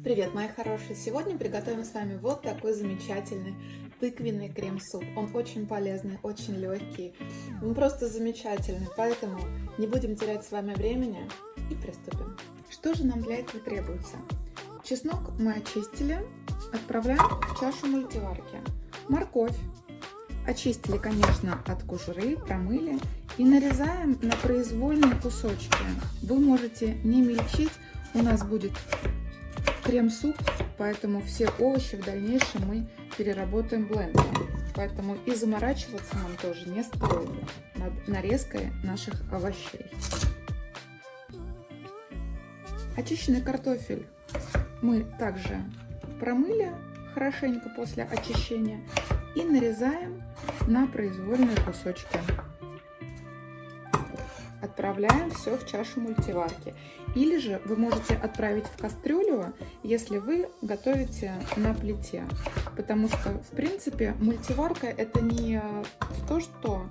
Привет, мои хорошие! Сегодня приготовим с вами вот такой замечательный тыквенный крем-суп. Он очень полезный, очень легкий, он просто замечательный, поэтому не будем терять с вами времени и приступим. Что же нам для этого требуется? Чеснок мы очистили, отправляем в чашу мультиварки. Морковь очистили, конечно, от кожуры, промыли и нарезаем на произвольные кусочки. Вы можете не мельчить, у нас будет крем-суп, поэтому все овощи в дальнейшем мы переработаем блендером. Поэтому и заморачиваться нам тоже не стоит над нарезкой наших овощей. Очищенный картофель мы также промыли хорошенько после очищения и нарезаем на произвольные кусочки. Отправляем все в чашу мультиварки. Или же вы можете отправить в кастрюлю, если вы готовите на плите. Потому что, в принципе, мультиварка это не то, что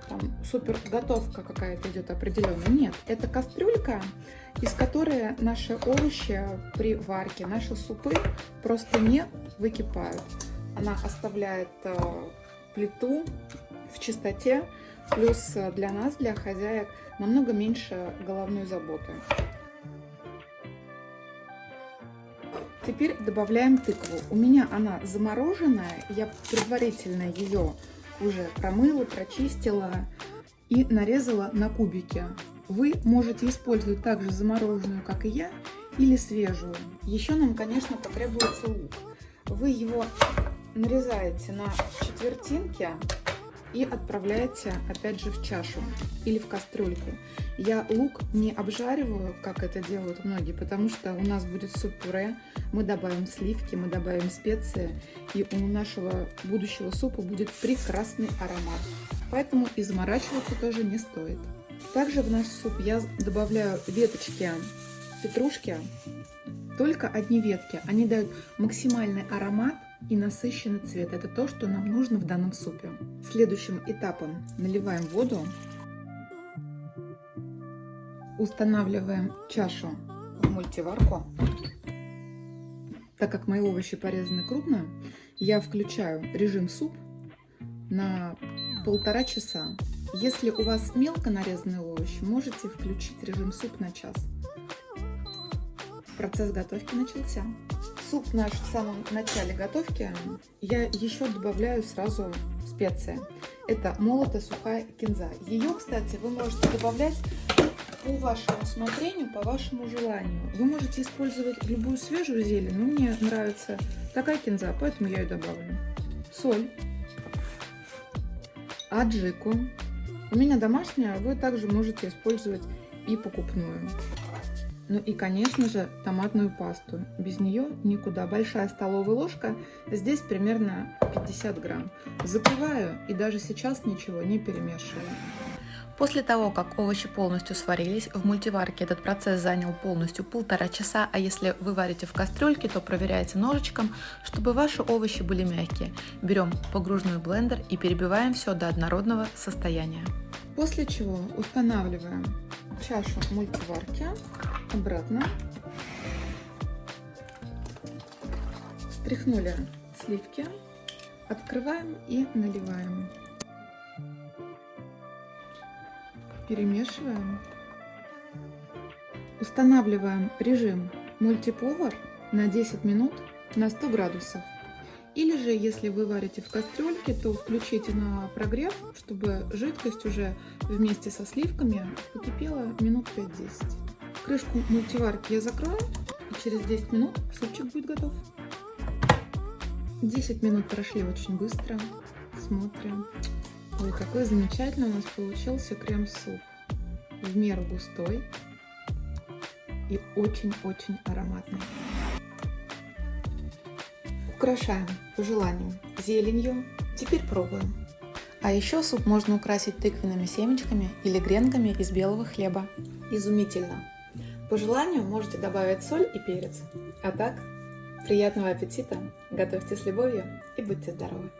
там супер готовка какая-то идет определенная. Нет, это кастрюлька, из которой наши овощи при варке, наши супы просто не выкипают. Она оставляет плиту в чистоте. Плюс для нас, для хозяек, намного меньше головной заботы. Теперь добавляем тыкву. У меня она замороженная, я предварительно ее уже промыла, прочистила и нарезала на кубики. Вы можете использовать также замороженную, как и я, или свежую. Еще нам, конечно, потребуется лук. Вы его нарезаете на четвертинки и отправляете опять же в чашу или в кастрюльку. Я лук не обжариваю, как это делают многие, потому что у нас будет суп-пюре, мы добавим сливки, мы добавим специи, и у нашего будущего супа будет прекрасный аромат. Поэтому и заморачиваться тоже не стоит. Также в наш суп я добавляю веточки петрушки, только одни ветки. Они дают максимальный аромат и насыщенный цвет. Это то, что нам нужно в данном супе. Следующим этапом наливаем воду, устанавливаем чашу в мультиварку. Так как мои овощи порезаны крупно, я включаю режим суп на 1,5 часа. Если у вас мелко нарезанные овощи, можете включить режим суп на час. Процесс готовки начался. Суп наш в самом начале готовки я еще добавляю сразу специи. Это молотая сухая кинза. Ее, кстати, вы можете добавлять по вашему усмотрению, по вашему желанию. Вы можете использовать любую свежую зелень, но мне нравится такая кинза, поэтому я ее добавлю. Соль, аджику. У меня домашняя, вы также можете использовать и покупную. Ну и, конечно же, томатную пасту. Без нее никуда. Большая столовая ложка, здесь примерно 50 грамм. Запиваю и даже сейчас ничего не перемешиваю. После того, как овощи полностью сварились, в мультиварке этот процесс занял полностью 1,5 часа, а если вы варите в кастрюльке, то проверяйте ножичком, чтобы ваши овощи были мягкие. Берем погружной блендер и перебиваем все до однородного состояния. После чего устанавливаем чашу мультиварки обратно. Встряхнули сливки, открываем и наливаем. Перемешиваем. Устанавливаем режим мультиповар на 10 минут на 100 градусов. Или же, если вы варите в кастрюльке, то включите на прогрев, чтобы жидкость уже вместе со сливками покипела минут 5-10. Крышку мультиварки я закрою, и через 10 минут супчик будет готов. 10 минут прошли очень быстро. Смотрим. Ой, какой замечательный у нас получился крем-суп. В меру густой и очень-очень ароматный. Украшаем по желанию зеленью. Теперь пробуем. А еще суп можно украсить тыквенными семечками или гренками из белого хлеба. Изумительно! По желанию можете добавить соль и перец. А так, приятного аппетита, готовьте с любовью и будьте здоровы!